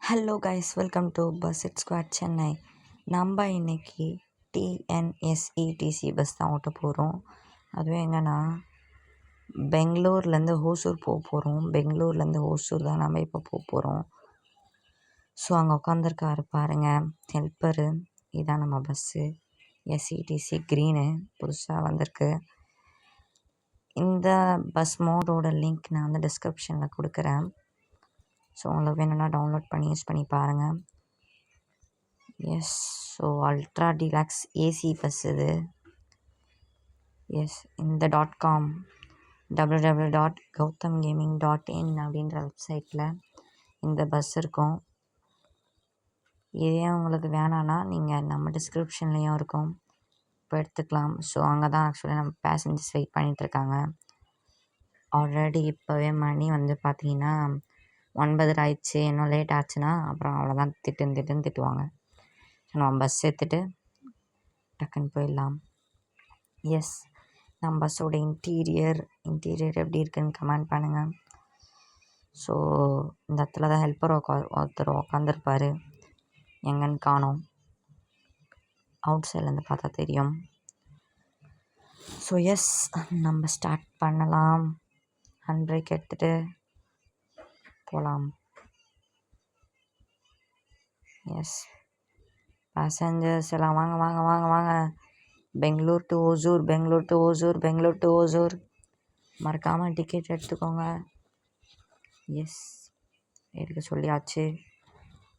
Hello guys, welcome to bus it squad Chennai. நம்ம இன்றைக்கி டிஎன்எஸ்இடிசி bus தான் ஓட்ட போகிறோம். அதுவும் எங்கன்னா பெங்களூர்லேருந்து ஹோசூர் போக போகிறோம். பெங்களூர்லேருந்து ஹோசூர் தான் நம்ம இப்போ போக போகிறோம். ஸோ அங்கே உட்காந்துருக்காரு பாருங்கள் ஹெல்ப்பரு. இதுதான் நம்ம பஸ்ஸு எஸ்இடிசி க்ரீனு புதுசாக வந்திருக்கு. இந்த பஸ் மோடோட லிங்க் நான் வந்து டிஸ்கிரிப்ஷனில் கொடுக்குறேன். ஸோ உங்களுக்கு வேணும்னா டவுன்லோட் பண்ணி யூஸ் பண்ணி பாருங்கள். Yes, so ultra deluxe AC bus இது. எஸ், இந்த .com www.gautamgaming.in அப்படின்ற வெப்சைட்டில் இந்த பஸ் இருக்கும். இதே உங்களுக்கு வேணான்னா நீங்கள் நம்ம டிஸ்கிரிப்ஷன்லேயும் இருக்கும், இப்போ எடுத்துக்கலாம். ஸோ அங்கே தான் ஆக்சுவலி நம்ம பேசஞ்சர்ஸ் வெயிட் பண்ணிகிட்ருக்காங்க. ஆல்ரெடி இப்போவே மணி வந்து பார்த்தீங்கன்னா 9 ஆயிடுச்சு. இன்னும் லேட் ஆச்சுன்னா அப்புறம் அவ்வளோதான் திட்டுவாங்க. ஸோ நம்ம பஸ் எடுத்துகிட்டு டக்குன்னு போயிடலாம். எஸ், நம்ம பஸ்ஸோட இன்டீரியர் எப்படி இருக்குன்னு கமெண்ட் பண்ணுங்கள். ஸோ இந்த இடத்துல தான் ஹெல்ப்பர் ஒருத்தர் உட்காந்துருப்பார். எங்கன்னு காணோம், அவுட் சைட்லேருந்து பார்த்தா தெரியும். ஸோ எஸ், நம்ம ஸ்டார்ட் பண்ணலாம். ஹேண்ட் பிரேக் எடுத்துகிட்டு போகலாம். எஸ், பேசஞ்சர்ஸ் எல்லாம் வாங்க வாங்க வாங்க வாங்க. பெங்களூர் டு ஓசூர். மறக்காமல் டிக்கெட் எடுத்துக்கோங்க. எஸ், எடுக்க சொல்லியாச்சு.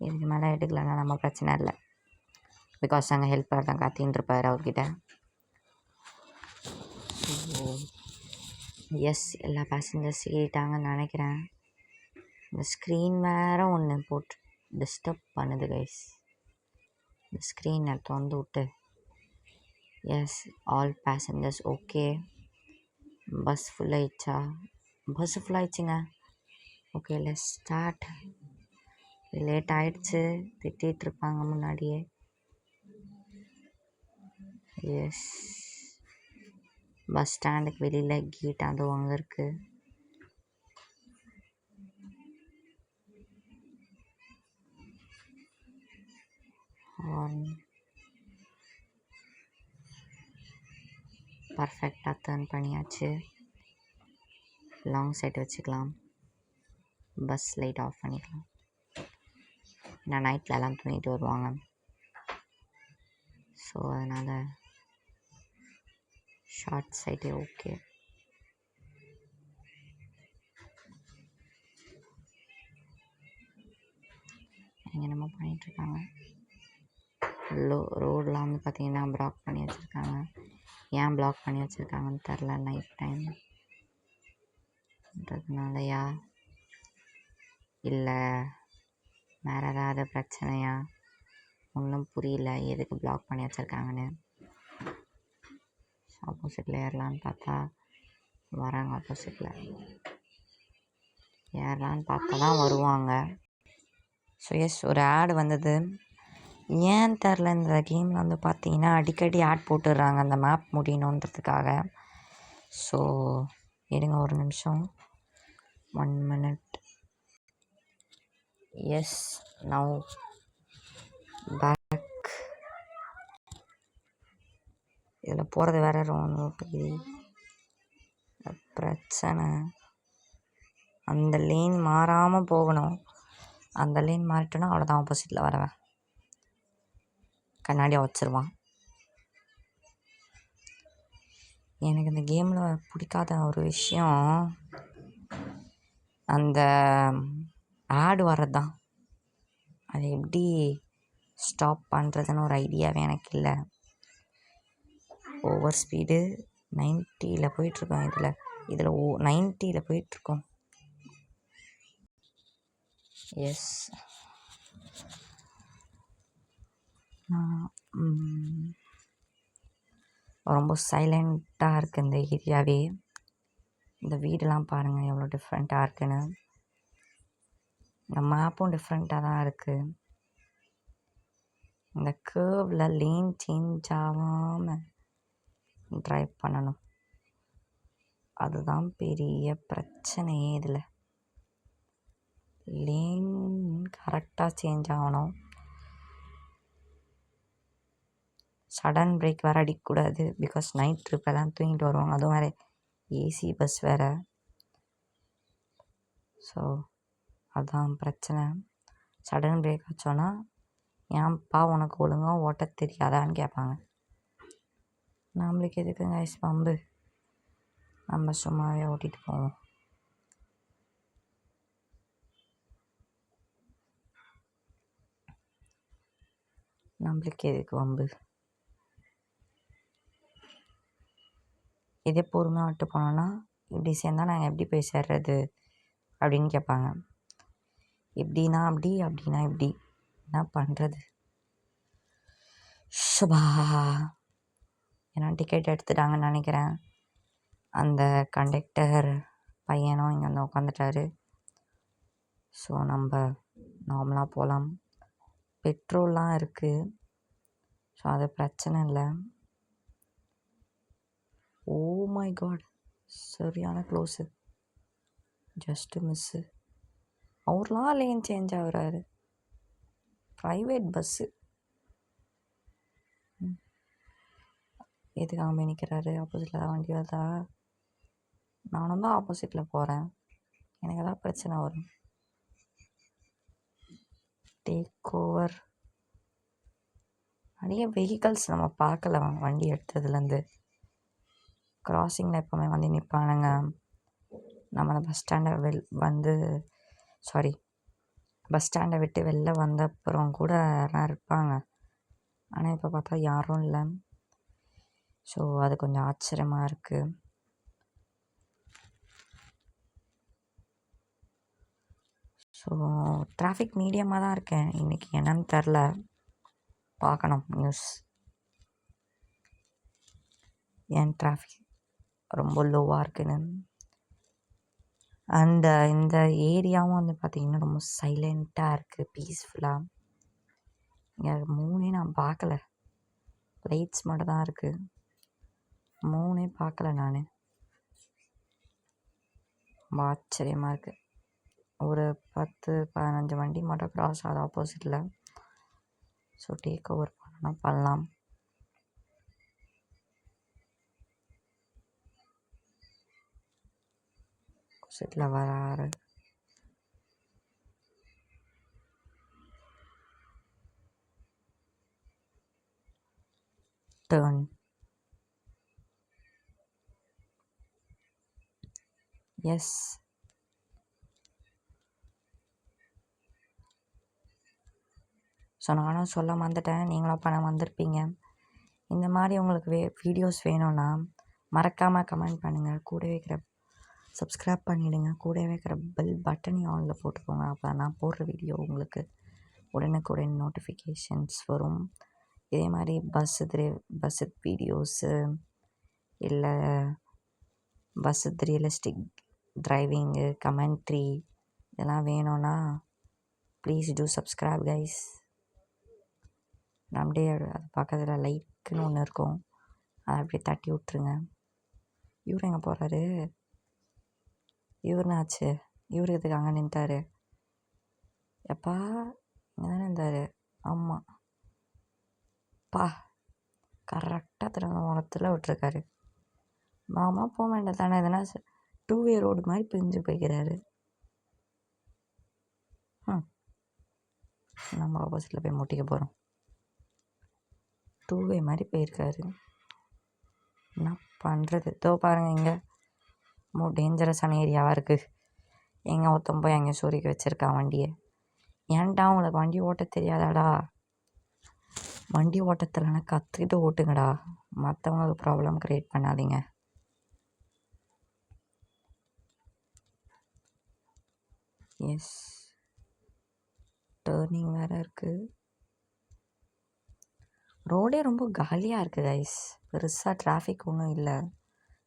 இதுக்கு மேலே எடுக்கலைன்னா நம்ம பிரச்சனை இல்லை. பிகாஸ் அங்கே ஹெல்ப்பர் தான் காத்தின்னு இருப்பார் அவர்கிட்ட. ஸோ எஸ், எல்லா பேசஞ்சர்ஸ் ஏறிட்டாங்கன்னு நினைக்கிறேன். இந்த ஸ்க்ரீன் வேறு ஒன்று போட்டு டிஸ்டர்ப் பண்ணுது கைஸ். இந்த ஸ்க்ரீனை திறந்து விட்டு. Yes, all passengers okay. Bus ஃபுல்லாகிடுச்சா? பஸ்ஸு ஃபுல்லாகிடுச்சிங்க. Okay, let's start. லேட் ஆகிடுச்சு, திட்டிகிட்ருப்பாங்க முன்னாடியே. எஸ், பஸ் ஸ்டாண்டுக்கு வெளியில் கேட் அதுவும் அங்கே இருக்குது. பர்ஃபெக்டாக டர்ன் பண்ணியாச்சு. லாங் சைட் வச்சுக்கலாம். பஸ் லைட் ஆஃப் பண்ணிக்கலாம். ஏன்னா நைட்டில் எல்லாம் தூங்கிட்டு வருவாங்க. ஸோ அதனால் ஷார்ட் சைட்டே ஓகே. இங்கே நம்ம பண்ணிகிட்ருக்காங்க. ரோடெலாம் வந்து பார்த்திங்கன்னா ப்ளாக் பண்ணி வச்சுருக்காங்க. ஏன் ப்ளாக் பண்ணி வச்சுருக்காங்கன்னு தெரில. நைட் டைம்ன்றதுனாலயா இல்லை வேறு ஏதாவது பிரச்சனையா ஒன்றும் புரியல எதுக்கு ப்ளாக் பண்ணி வச்சுருக்காங்கன்னு. ஆப்போசிட்டில் ஏறலான்னு பார்த்தா வராங்க. ஆப்போசிட்டில் ஏறலான்னு பார்த்தா தான் வருவாங்க. ஸோ எஸ், ஒரு ஆடு வந்தது. ஏன் தெரில, இந்த கேமில் வந்து பார்த்தீங்கன்னா அடிக்கடி ஆட் போட்டுடுறாங்க அந்த மேப் முடியணுன்றதுக்காக. ஸோ இருங்க ஒரு நிமிஷம், 1 minute. S, now back. இதில் போகிறது வேற பிரச்சனை. அந்த லேன் மாறாமல் போகணும். அந்த லேன் மாறிட்டோன்னா அவ்வளோதான், ஆப்போசிட்டில் வரவேன் கண்ணாடியாக வச்சுருவான். எனக்கு இந்த கேமில் பிடிக்காத ஒரு விஷயம் அந்த ஆடு வர்றது தான். அது எப்படி ஸ்டாப் பண்ணுறதுன்னு ஒரு ஐடியாவே எனக்கு இல்லை. ஓவர் ஸ்பீடு 90 போயிட்டுருக்கோம். இதில் 90 போயிட்டுருக்கோம். எஸ், ரொம்ப சைலண்ட்டாக இருக்குது இந்த ஏரியாவே. இந்த வீடெல்லாம் பாருங்கள் எவ்வளோ டிஃப்ரெண்ட்டாக இருக்குன்னு. இந்த மேப்பும் டிஃப்ரெண்ட்டாக தான் இருக்குது. இந்த கேர்வில் லேன் சேஞ்ச் ஆகாமல் ட்ரைவ் பண்ணணும், அதுதான் பெரிய பிரச்சனையே. இதில் லேன் கரெக்டாக சேஞ்ச் ஆகணும். சடன் பிரேக் வேறு அடிக்கக்கூடாது. பிகாஸ் நைட் ட்ரிப் எல்லாம் தூங்கிட்டு வருவாங்க. அதுவும் வேறு ஏசி பஸ் வேறு. ஸோ அதுதான் பிரச்சனை. சடன் பிரேக் வச்சோன்னா ஏன்ப்பா உனக்கு ஒழுங்காக ஓட்ட தெரியாதான்னு கேட்பாங்க. நம்மளுக்கு எதுக்குங்க ஐஸ் பம்பு, நம்ம சும்மாவே ஓட்டிகிட்டு போவோம். நம்மளுக்கு எதுக்கு வம்பு. இதே பொறுமையாக விட்டு போனோன்னா இப்படி சேர்ந்தால் நாங்கள் எப்படி போய் சேர்றது அப்படின்னு கேட்பாங்க. எப்படின்னா அப்படி, அப்படின்னா இப்படி, என்ன பண்ணுறது. சுபா ஏன்னா டிக்கெட் எடுத்துட்டாங்கன்னு நினைக்கிறேன். அந்த கண்டக்டர் பையனும் இங்கே வந்து உட்காந்துட்டாரு. ஸோ நம்ம நார்மலாக போகலாம். பெட்ரோல்லாம் இருக்குது. ஸோ அது பிரச்சனை இல்லை. ஓ மை காட், சரியான க்ளோஸு, ஜஸ்ட்டு மிஸ்ஸு. அவர்லாம் லேன் சேஞ்ச் ஆகுறாரு. ப்ரைவேட் பஸ்ஸு எதுக்காக போய் நிற்கிறாரு? ஆப்போசிட்டில் தான் வண்டி வருதா? நானும் தான் ஆப்போசிட்டில் போகிறேன். எனக்கு எதாவது பிரச்சனை வரும். Take over. நிறைய வெஹிக்கல்ஸ் நம்ம பார்க்கல வண்டி எடுத்ததுலேருந்து. கிராசிங்கில் எப்போவுமே வந்து நிற்பானுங்க. நம்ம அந்த பஸ் ஸ்டாண்டை விட்டு வெளில வந்த அப்புறம் கூட யாரும் இருப்பாங்க. ஆனால் இப்போ பார்த்தா யாரும் இல்லை. ஸோ அது கொஞ்சம் ஆச்சரியமாக இருக்குது. ஸோ டிராஃபிக் மீடியமாக தான் இருக்கேன் இன்றைக்கி. என்னன்னு தெரில, பார்க்கணும் நியூஸ். ஏன் டிராஃபிக் ரொம்ப லோவாக இருக்குன்னு. அண்ட் இந்த ஏரியாவும் வந்து பார்த்திங்கன்னா ரொம்ப சைலண்ட்டாக இருக்குது, பீஸ்ஃபுல்லாக. இங்கே 3 நான் பார்க்கல, லைட்ஸ் மட்டும் தான் இருக்குது. 3 பார்க்கல நான். ரொம்ப ஆச்சரியமாக இருக்குது. ஒரு 10-15 வண்டி மட்டும் க்ராஸ் ஆகுது ஆப்போசிட்டில். ஸோ டேக் ஓவர் பண்ணனா பண்ணலாம். ஆப்போசிட்டில் வராரு. டர்ன். எஸ். ஸோ நானும் சொல்ல வந்துட்டேன், நீங்களும் பண்ண வந்திருப்பீங்க. இந்த மாதிரி உங்களுக்கு வீடியோஸ் வேணும்னா மறக்காமல் கமெண்ட் பண்ணுங்கள். கூடவே இருக்கிற சப்ஸ்கிரைப் பண்ணிவிடுங்க. கூடவே இருக்கிற பெல் பட்டனையும் ஆனில் போட்டுக்கோங்க. அப்போ நான் போடுற வீடியோ உங்களுக்கு உடனுக்குடன் நோட்டிஃபிகேஷன்ஸ் வரும். இதே மாதிரி பஸ்ஸு வீடியோஸு இல்லை பஸ்ஸு ரியலிஸ்டிக் டிரைவிங்கு கமெண்ட்ரி இதெல்லாம் வேணும்னா ப்ளீஸ் டூ சப்ஸ்கிரைப் கைஸ். அப்படியே அது பக்கத்தில் லைக்குன்னு ஒன்று இருக்கும், அதை அப்படியே தட்டி விட்ருங்க. இவர் எங்கே போகிறாரு? இவருனாச்சு, இவர் எதுக்கு அங்கே நின்ட்டார்? எப்பா இங்கே தானே இருந்தார். ஆமாம் பா, கரெக்டாக திரும்ப முகத்தில் விட்டுருக்காரு. நார்மலாக போக வேண்டியது தானே, எதனா 2-வே ரோடு மாதிரி பிரிஞ்சு போய்க்கிறாரு. நம்ம ஆப்போசிட்டில் போய் முட்டிக்க போகிறோம். 2-வே மாதிரி போயிருக்காரு. என்ன பண்ணுறது? தோ பாருங்கள், இங்கே ரொம்ப டேஞ்சரஸான ஏரியாவாக இருக்குது. எங்கே ஒருத்தன் போய் அங்கே சூரிக்கு வச்சுருக்கான் வண்டியை. ஏன்டா உங்களுக்கு வண்டி ஓட்ட தெரியாதாடா? வண்டி ஓட்டத்தில்னா கற்றுக்கிட்டு ஓட்டுங்கடா. மற்றவங்களுக்கு ப்ராப்ளம் க்ரியேட் பண்ணாதீங்க. எஸ், டேர்னிங் வேறு இருக்குது. ரோடே ரொம்ப காலியாக இருக்குது கைஸ். பெருசாக டிராஃபிக் ஒன்றும் இல்லை.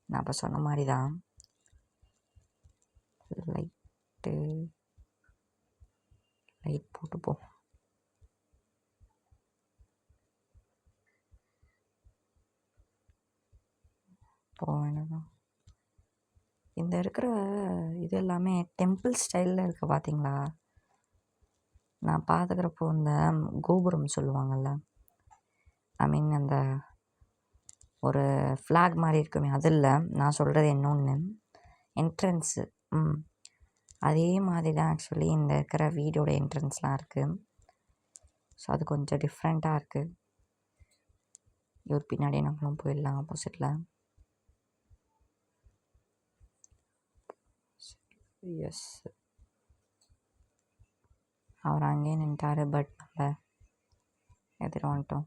நான் இப்போ சொன்ன மாதிரி தான். லைட் போட்டு போக வேண்டாம். இந்த இருக்கிற இது எல்லாமே டெம்பிள் ஸ்டைலில் இருக்குது பார்த்தீங்களா? நான் பார்த்துக்கிறப்போ இந்த கோபுரம் சொல்லுவாங்கள்ல, ஐ மீன் அந்த ஒரு ஃப்ளாக் மாதிரி இருக்குமே, அது இல்லை, நான் சொல்கிறது இன்னொன்று, என்ட்ரன்ஸு. அதே மாதிரி தான் ஆக்சுவலி இந்த இருக்கிற வீடோட என்ட்ரன்ஸ்லாம் இருக்குது. ஸோ அது கொஞ்சம் டிஃப்ரெண்ட்டாக இருக்குது. இவர் பின்னாடியே நம்மளும் போயிடலாம் ஆப்போசிட்டில். எஸ், அவர் அங்கேயே நின்ட்டார். பட் நம்ம எதிர வந்துட்டோம்.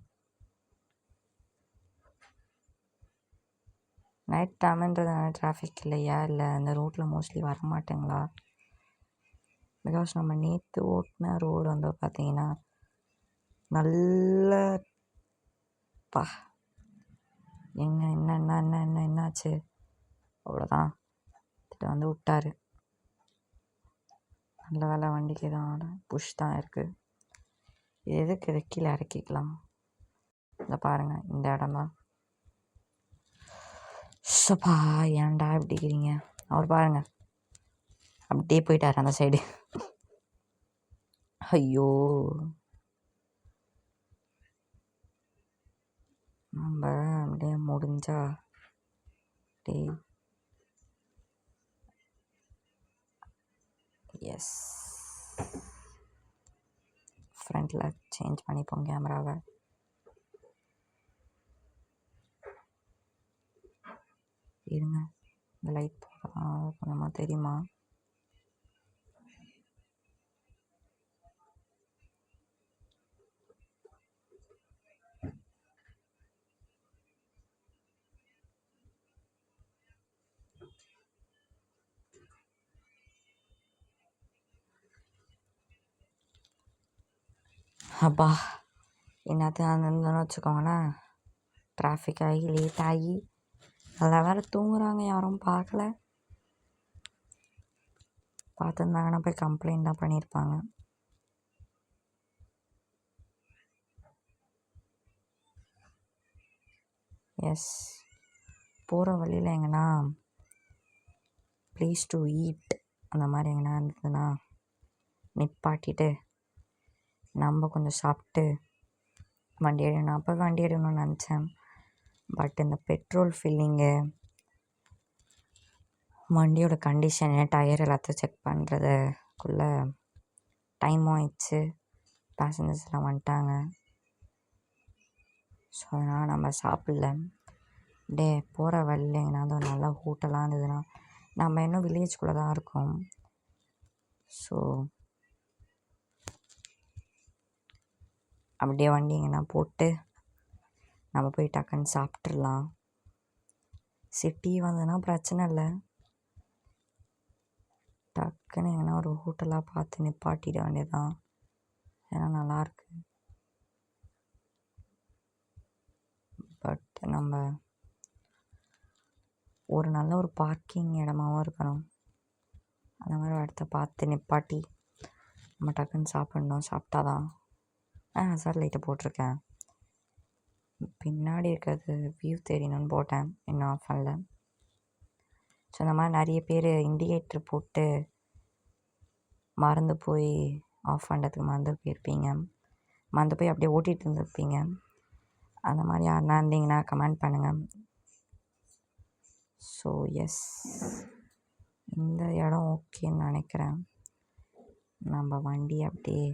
நைட் டைமுன்றதுனால டிராஃபிக் இல்லையா, இல்லை அந்த ரோட்டில் மோஸ்ட்லி வரமாட்டேங்களா? பிகாஸ் நம்ம நேற்று ஓட்டின ரோடு வந்து பார்த்திங்கன்னா நல்ல என்னாச்சு, அவ்வளோதான் வந்து விட்டார். நல்ல வேலை வண்டிக்கு தான் புஷ் தான் இருக்குது. எதுக்கு இதை கீழே இறக்கிக்கலாம். இதை பாருங்கள், இந்த இடம் தான். சப்பா, ஏன்டா இப்படிக்கிறீங்க? அவர் பாருங்கள், அப்படியே போயிட்டார் அந்த சைடு. ஐயோ, நம்ம அப்படியே முடிஞ்சா எஸ், ஃப்ரண்டில் சேஞ்ச் பண்ணிப்போம் கேமராவை. இருங்க, இந்த லைட் போடலாம் கொஞ்சமாக தெரியுமா? அப்பா, என்னத்தையும் இருந்தோன்னு வச்சுக்கோங்களேன், டிராஃபிக் ஆகி லேட் ஆகி நல்லா வேறு தூங்குறாங்க, யாரும் பார்க்கல. பார்த்துருந்தாங்கன்னா போய் கம்ப்ளைண்ட் தான் பண்ணியிருப்பாங்க. எஸ், போகிற வழியில் எங்கன்னா ப்ளேஸ் டு ஈட் அந்த மாதிரி எங்கன்னா இருந்ததுன்னா நிப்பாட்டிட்டு நம்ம கொஞ்சம் சாப்பிட்டு வண்டி எடுக்கணும். அப்போ வண்டி எடுக்கணும்னு நினச்சேன். பட் இந்த பெட்ரோல் ஃபில்லிங்கு, வண்டியோட கண்டிஷனு, டயர் எல்லாத்தையும் செக் பண்ணுறதுக்குள்ளே டைமும் ஆயிடுச்சு. பேசஞ்சர்ஸ் எல்லாம் வந்துட்டாங்க. ஸோ அதனால் நம்ம சாப்பிடல. போகிற வழியில் எங்கேனாவது ஒரு நல்ல ஹோட்டலாக இருந்ததுன்னா, நம்ம இன்னும் வில்லேஜ்குள்ளே தான் இருக்கோம். ஸோ அப்படியே வண்டி எங்கன்னா போட்டு நம்ம போய் டக்குன்னு சாப்பிட்றலாம். சிட்டி வந்ததுன்னா பிரச்சனை இல்லை, டக்குன்னு எங்கன்னா ஒரு ஹோட்டலாக பார்த்து நிப்பாட்டிட வேண்டியதான். ஏன்னா நல்லாயிருக்கு. பட் நம்ம ஒரு நல்ல ஒரு பார்க்கிங் இடமாவும் இருக்கணும். அந்த மாதிரி ஒரு இடத்த பார்த்து நிப்பாட்டி நம்ம டக்குன்னு சாப்பிட்ணும். சாப்பிட்டாதான். சார் லைட்டை போட்டிருக்கேன். பின்னாடி இருக்கிறது வியூ தெரியணும்னு போட்டேன், இன்னும் ஆஃப் பண்ணல. ஸோ இந்த மாதிரி நிறைய பேர் இண்டிகேட்டர் போட்டு மறந்து போய் ஆஃப் பண்ணுறதுக்கு மறந்து போயிருப்பீங்க. மறந்து போய் அப்படியே ஓட்டிகிட்டு இருந்திருப்பீங்க. அந்த மாதிரி யாருனா இருந்தீங்கன்னா கமெண்ட் பண்ணுங்கள். ஸோ எஸ், இந்த இடம் ஓகேன்னு நினைக்கிறேன். நம்ம வண்டி அப்படியே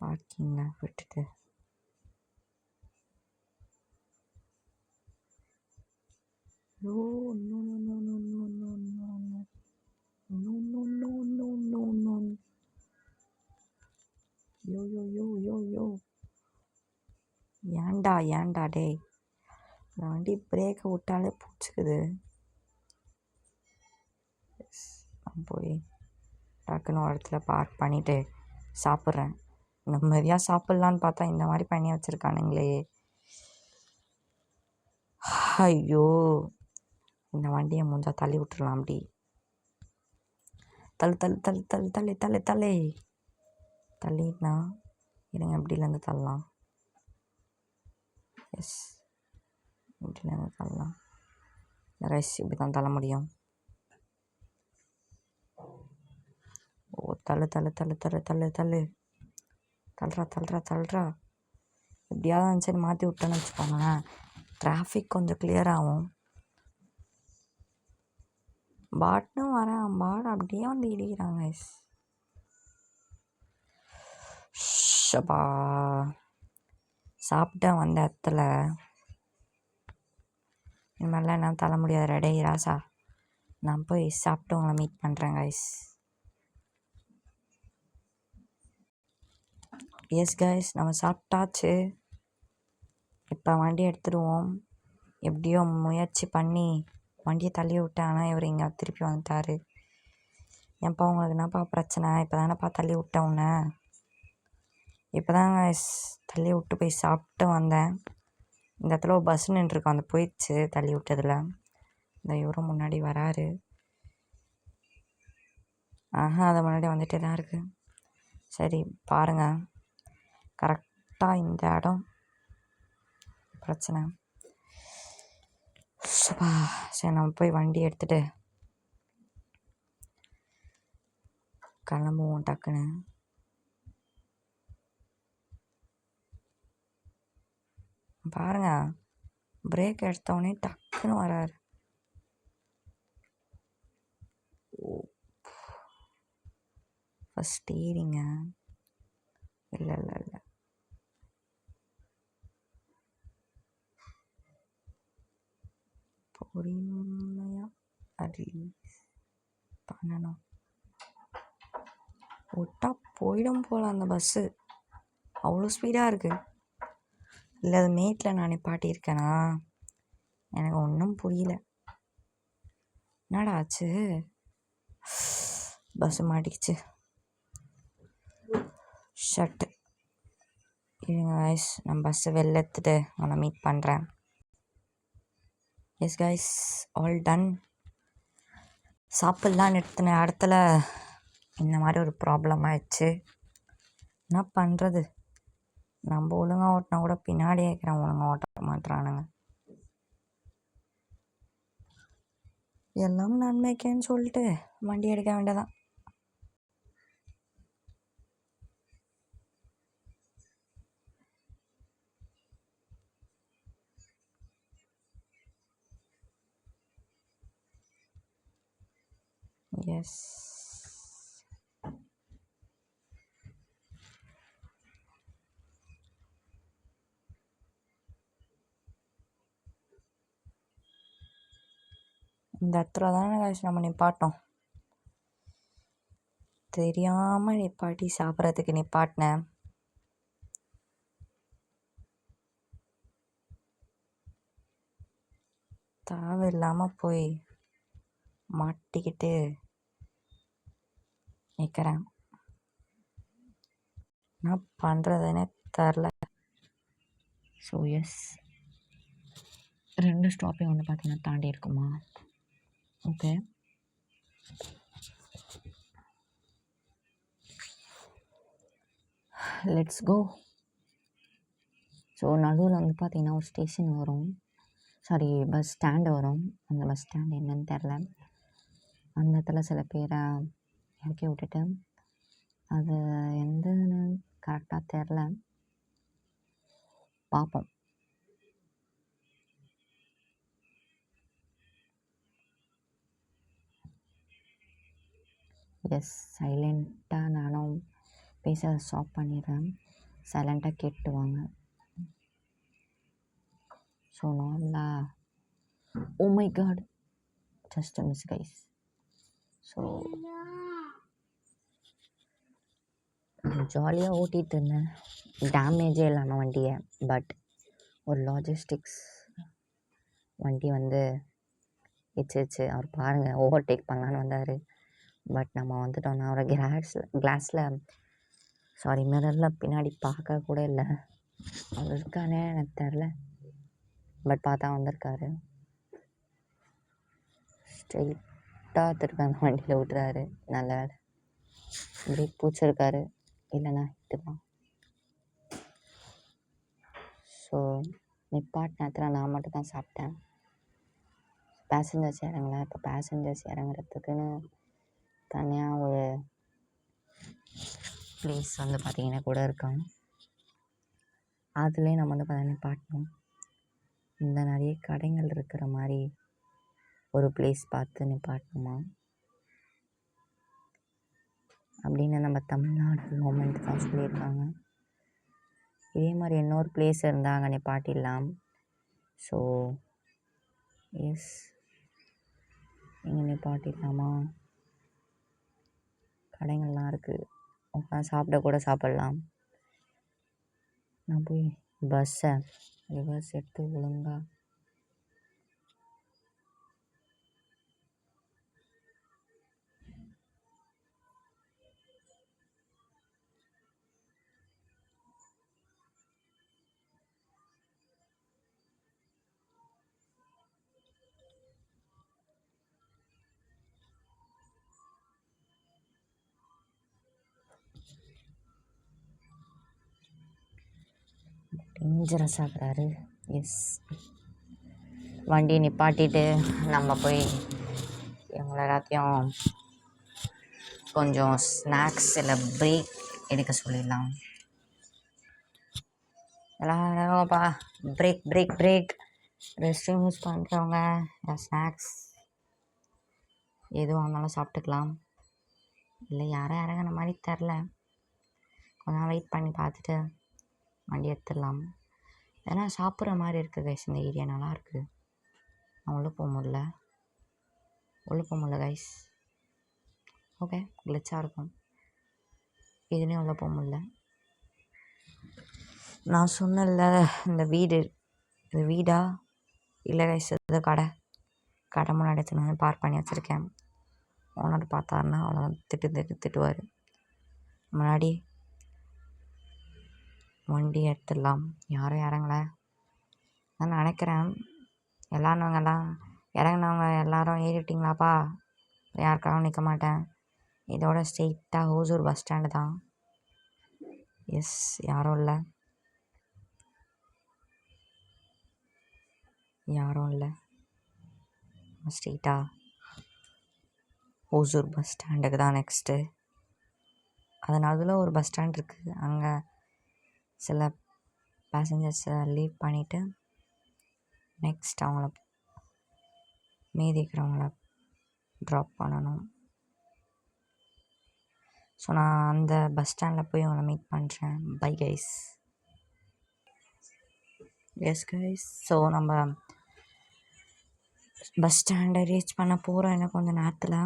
பார்க்கிங்கில் விட்டுட்டு ஏன்டா டேய், இந்த வண்டி பிரேக்கை விட்டாலே பிடிச்சிக்குது. போய் டக்குன்னு ஒரு இடத்துல பார்க் பண்ணிவிட்டு சாப்பிட்றேன். நிம்மதியாக சாப்பிட்லான்னு பார்த்தா இந்த மாதிரி பண்ணி வச்சுருக்கானுங்களே. ஐயோ, இந்த வண்டியை முடிஞ்சா தள்ளி விட்டுறலாம். அப்படி தள்ளினா இருங்க, எப்படிலேருந்து தள்ளலாம். எஸ், இப்படிலேருந்து தள்ளலாம். ரைஸ் இப்படி தான் தள்ள முடியும். தள்ளு தள்ளு தள்ளு தள்ளு தள்ளு தள்ளு தள்ளுறா தள்ளுறா தள்ளுறா. எப்படியாவது அந்த சைடு மாற்றி விட்டோன்னு வச்சுக்கோங்களேன், டிராஃபிக் கொஞ்சம் கிளியர் ஆகும். பாட்டும் வரேன், பாட் அப்படியே வந்து இடிக்கிறாங்க. ஷபா சாப்பிட்டேன் வந்த இடத்துல. இனிமேலாம் என்னால் தள்ள முடியாது. ரெடே ராசா, நான் போய் சாப்பிட்டு உங்களை மீட் பண்ணுறேன் கைஸ். எஸ் கைஸ், நம்ம சாப்பிட்டாச்சு. இப்போ வண்டி எடுத்துடுவோம். எப்படியோ முயற்சி பண்ணி வண்டியை தள்ளி விட்டேன். ஆனால் இவர் இங்கே திருப்பி வந்துட்டார். ஏன்ப்பா உங்களுக்கு என்னப்பா பிரச்சனை? இப்போ தானேப்பா தள்ளி விட்டேன் உன்னை. இப்போ தான் கைஸ் தள்ளி விட்டு போய் சாப்பிட்டு வந்தேன். இந்த இடத்துல ஒரு பஸ் நின்றுருக்கோம், அந்த போயிடுச்சு தள்ளி விட்டதில். இந்த இவரும் முன்னாடி வராரு. அது முன்னாடி வந்துகிட்டே தான் இருக்குது. சரி பாருங்கள், கரெக்டாக இந்த இடம் பிரச்சனை. சரி நம்ம போய் வண்டி எடுத்துகிட்டு கிளம்புவோம் டக்குன்னு. பாருங்க, பிரேக் எடுத்தோடனே டக்குன்னு வராரு. ஃபஸ்ட் ஸ்டீரிங்க இல்லை இல்லை இல்லை, பொறுமையாக அது பண்ணணும். விட்டா போயிடும் போல் அந்த பஸ்ஸு, அவ்வளோ ஸ்பீடாக இருக்குது. இல்லை அது மேட்டில் நான் நிப்பாட்டியிருக்கேனா, எனக்கு ஒன்றும் புரியல. என்னடா ஆச்சு? பஸ்ஸு மாட்டிக்கிச்சு. ஷர்ட்டு இருங்க கைஸ், நான் பஸ்ஸை வெளில எடுத்துட்டு உன்னை மீட் பண்ணுறேன். S guys, all done. சாப்பிட்லாம் நிறுத்தின இடத்துல இந்த மாதிரி ஒரு ப்ராப்ளம் ஆயிடுச்சு. என்ன பண்ணுறது? நம்ம ஒழுங்காக ஓட்டினா கூட பின்னாடி இருக்கிறவன் ஒழுங்காக ஓட்ட மாட்டுறானுங்க. எல்லாம் நன்மைக்கேன்னு சொல்லிட்டு வண்டி எடுக்க வேண்டியதான். எஸ், இந்த இடத்துல தானே காய்ச்சி நம்ம நிப்பாட்டோம். தெரியாமல் நிப்பாட்டி சாப்பிட்றதுக்கு நிப்பாட்டினேன். தேவையில்லாமல் போய் மாட்டிக்கிட்டு நிற்கிறேன். என்ன பண்ணுறதுன்னே தெரில. ஸோ எஸ், 2 ஸ்டாப்பையும் வந்து பார்த்தீங்கன்னா தாண்டி இருக்குமா? Okay, let's go. ஸோ நடுவில் வந்து பார்த்திங்கன்னா ஒரு ஸ்டேஷன் வரும், சாரி பஸ் ஸ்டாண்டு வரும். அந்த பஸ் ஸ்டாண்டு என்னன்னு தெரில. அந்த இடத்துல சில பேரை இறக்கி விட்டுட்டு, அது எந்தன்னு கரெக்டாக தெரில, பார்ப்போம். எஸ், சைலண்ட்டாக நானும் பேச ஸ்டாப் பண்ணிடுறேன். சைலண்ட்டாக கேட்டு வாங்க. ஸோ நார்மலாக oh my god, just miss guys. So ஜாலியாக ஓட்டிகிட்டு இருந்தேன், டேமேஜே இல்லாமல் வண்டியை. பட் ஒரு லாஜிஸ்டிக்ஸ் வண்டி வந்து இச்சு அவர் பாருங்கள், ஓவர்டேக் பண்ணலான்னு வந்தார். பட் நம்ம வந்துட்டோம்னா அவரை கிளாஸில் சாரி மிரரில் பின்னாடி பார்க்க கூட இல்லை. அவர் இருக்கானே எனக்கு தெரில, பட் பார்த்தா வந்திருக்காரு. ஸ்ட்ரெயிட்டாக திருப்பி அந்த வண்டியில் விட்டுறாரு. நல்ல வேலை, பிரேக் பூச்சிருக்காரு, இல்லைண்ணா இதுதான். ஸோ நிப்பாட் நேரத்தில் நான் மட்டும் தான் சாப்பிட்டேன். பேசஞ்சர்ஸ் இறங்கல. இப்போ பேசஞ்சர்ஸ் இறங்குறதுக்குன்னு தனியாக ஒரு ப்ளேஸ் வந்து பார்த்திங்கன்னா கூட இருக்காங்க. அதுலேயே நம்ம வந்து பார்த்தீங்கன்னா நிப்பாட்டணும். இந்த நிறைய கடைகள் இருக்கிற மாதிரி ஒரு ப்ளேஸ் பார்த்து நிப்பாட்டணுமா அப்படின்னு நம்ம தமிழ்நாடு கவர்மெண்ட் தான் சொல்லியிருக்காங்க. இதே மாதிரி இன்னொரு பிளேஸ் இருந்தால் அங்கே நிப்பாட்டிடலாம். ஸோ எஸ், இங்கே நிப்பாட்டிடலாமா? கடைகள்லாம் இருக்குது, உட்காந்து சாப்பிட கூட சாப்பிட்லாம். நான் போய் பஸ்ஸை ரிவர்ஸ் எடுத்து ஒழுங்கா டேஞ்சரஸாக இருக்கிறாரு. எஸ், வண்டியை நிப்பாட்டிட்டு நம்ம போய் இவங்கள எல்லாத்தையும் கொஞ்சம் ஸ்நாக்ஸ் இல்லை பிரேக் எடுக்க சொல்லிடலாம். எல்லாரும்ப்பா break break break. Rest room use பண்ணுறவங்க ஸ்நாக்ஸ் எதுவும் இருந்தாலும் சாப்பிட்டுக்கலாம். இல்லை யாரும் இறங்குன மாதிரி தெரில, கொஞ்சம் வெயிட் பண்ணி பார்த்துட்டு வண்டி எடுத்துடலாம். ஏன்னா சாப்பிட்ற மாதிரி இருக்குது கைஸ், இந்த ஏரியா நல்லாயிருக்கு. நான் உள்ளே போக முடியல கைஸ். ஓகே, கிளிச்சாக இருக்கும், இதுலேயும் உள்ளே போக முடியல. நான் சொன்னல இந்த வீடு, இது வீடா இல்லை கைஸ், இது கடை முன்னாடி எடுத்து நான் பார்க் பண்ணி வச்சுருக்கேன். ஓனர் பார்த்தாருன்னா அவ்வளோ திட்டுவார். முன்னாடி வண்டி எடுத்துடலாம். யாரும் இறங்கலை நான் நினைக்கிறேன். எல்லாருவங்கெல்லாம் இறங்கினவங்க எல்லோரும் ஏறிட்டிங்களாப்பா? யாருக்காகவும் நிற்க மாட்டேன். இதோட ஸ்ட்ரெயிட்டாக ஹோசூர் பஸ் ஸ்டாண்டு தான். எஸ், யாரும் இல்லை ஸ்ட்ரெயிட்டாக ஹோசூர் பஸ் ஸ்டாண்டுக்கு தான் நெக்ஸ்ட்டு. அதனால ஒரு பஸ் ஸ்டாண்ட் இருக்குது, அங்கே சில பேசஞ்சர்ஸை லீவ் பண்ணிவிட்டு நெக்ஸ்ட் அவங்கள மீதி இருக்கிறவங்கள ட்ராப் பண்ணணும். ஸோ நான் அந்த பஸ் ஸ்டாண்டில் போய் அவங்கள மீட் பண்ணுறேன். Bye guys. S guys, so நம்ம பஸ் ஸ்டாண்டை ரீச் பண்ண போகிறோம் இன்னும் கொஞ்சம் நேரத்தில்.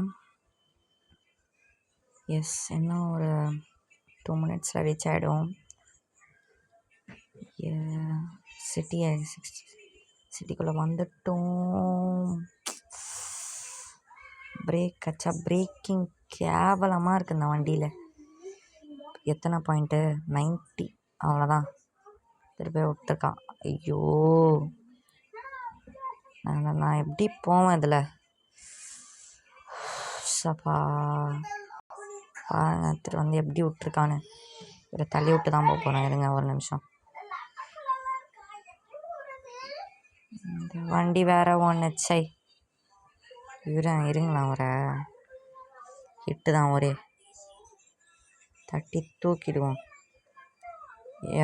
எஸ், இன்னும் ஒரு 2 மினிட்ஸில் ரீச் ஆகிடும். சிட்டிக்குள்ளே வந்துட்டோம். பிரேக் அச்சா, பிரேக்கிங் கேவலமாக இருக்குது இந்த வண்டியில். எத்தனை பாயிண்ட்டு? 90, அவ்வளோதான். திருப்பி விட்டுருக்கான். ஐயோ, நான் எப்படி போவேன் இதில்? சப்பா பாருங்க, வந்து எப்படி விட்டுருக்கான்னு. இதை தள்ளி விட்டு தான் போக போகிறேன். இருங்க ஒரு நிமிஷம். இந்த வண்டி வேற ஒன்று இருங்களா, ஒரு ஹிட்டு தான், ஒரே தட்டி தூக்கிடுவோம்.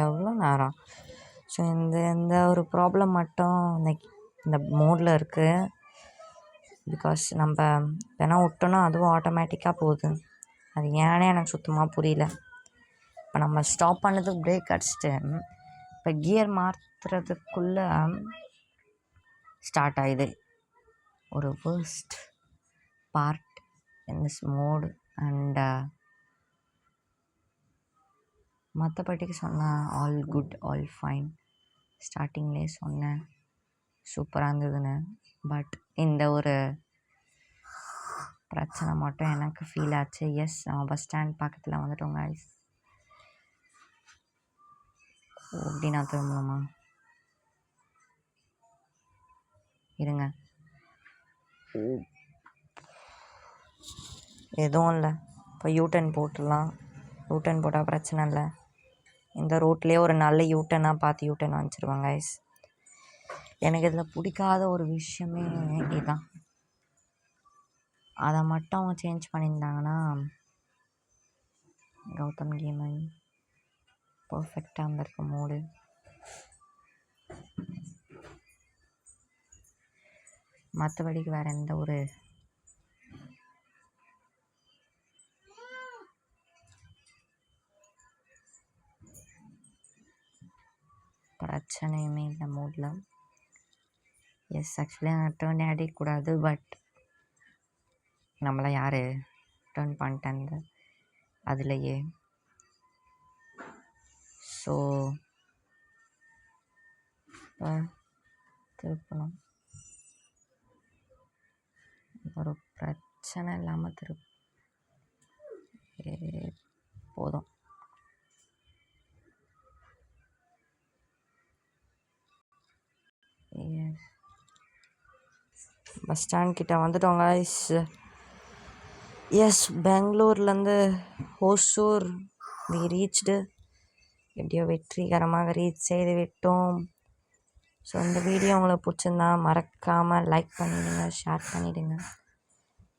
எவ்வளோ நேரம்? ஸோ இந்த ஒரு ப்ராப்ளம் மட்டும் இந்த மோடில் இருக்குது. பிகாஸ் நம்ம வேணால் விட்டோன்னா அதுவும் ஆட்டோமேட்டிக்காக போகுது. அது ஏன்னே எனக்கு சுத்தமாக புரியல. இப்போ நம்ம ஸ்டாப் பண்ணதுக்கு பிரேக் அடிச்சிட்டு இப்போ கியர் மாற்றுறதுக்குள்ளே ஸ்டார்ட் ஆகுது. ஒரு worst part in this mode. And மற்றபடிக்கு சொன்னேன் ஆல் குட், ஆல் ஃபைன். ஸ்டார்டிங்லேயே சொன்னேன் சூப்பராக இருந்ததுன்னு. பட் இந்த ஒரு பிரச்சனை மட்டும் எனக்கு ஃபீல் ஆச்சு. எஸ், நம்ம பஸ் ஸ்டாண்ட் பக்கத்தில் வந்துட்டோம் கைஸ். எப்படி நான் திரும்பணுமா? இருங்க, எதுவும் இல்லை. இப்போ யூட்டன் போட்டுடலாம். யூட்டன் போட்டால் பிரச்சனை இல்லை. இந்த ரோட்லேயே ஒரு நல்ல யூட்டனாக பார்த்து யூட்டன் வாங்கிச்சிருவாங்க கைஸ். எனக்கு இதில் பிடிக்காத ஒரு விஷயமே இதுதான். அதை மட்டும் அவங்க சேஞ்ச் பண்ணியிருந்தாங்கன்னா கௌதம் கேமிங் பர்ஃபெக்டாக இருந்திருக்கு மூடு. மற்றபடிக்கு வேறு எந்த ஒரு பிரச்சனையுமே இல்லை மூடில். எஸ், ஆக்சுவலி நான் டேர்ன் அடிக்கக்கூடாது, பட் நம்மளை யார் டேர்ன் பண்ணிட்டாங்க அதுலேயே. ஸோ திருப்பணும், ஒரு பிரச்சனை இல்லாமல் போதும். பஸ் ஸ்டாண்ட் கிட்ட வந்துட்டோங்க. எஸ், பெங்களூர்லேருந்து ஹோசூர் வி ரீச்டு. எப்படியோ வெற்றிகரமாக ரீச் செய்து விட்டோம். ஸோ இந்த வீடியோ உங்களுக்கு பிடிச்சிருந்தா மறக்காமல் லைக் பண்ணிவிடுங்க, ஷேர் பண்ணிவிடுங்க.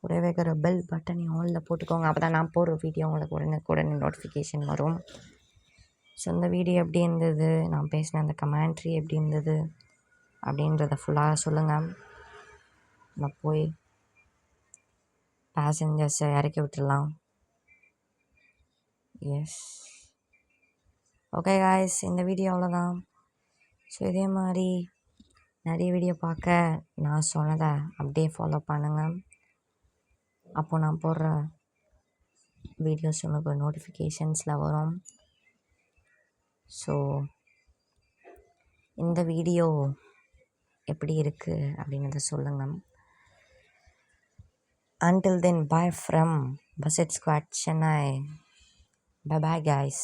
கூடவே இருக்கிற பெல் பட்டனை ஆனில் போட்டுக்கோங்க. அப்போ தான் நான் போடுற வீடியோ உங்களுக்கு உடனே நோட்டிஃபிகேஷன் வரும். ஸோ இந்த வீடியோ எப்படி இருந்தது, நான் பேசின அந்த கமெண்ட்ரி எப்படி இருந்தது அப்படின்றத ஃபுல்லாக சொல்லுங்கள். நான் போய் பேசஞ்சர்ஸை இறக்கி விட்டுடலாம். எஸ், ஓகே காய்ஸ், இந்த வீடியோ அவ்வளோதான். ஸோ இதே மாதிரி நிறைய வீடியோ பார்க்க நான் சொன்னதை அப்படியே ஃபாலோ பண்ணுங்கள். அப்போது நான் போடுற வீடியோஸ் உங்களுக்கு நோட்டிஃபிகேஷன்ஸில் வரும். ஸோ இந்த வீடியோ எப்படி இருக்குது அப்படின்றத சொல்லுங்கள். Until then, bye from Basset Squad, Chennai. Bye-bye, guys.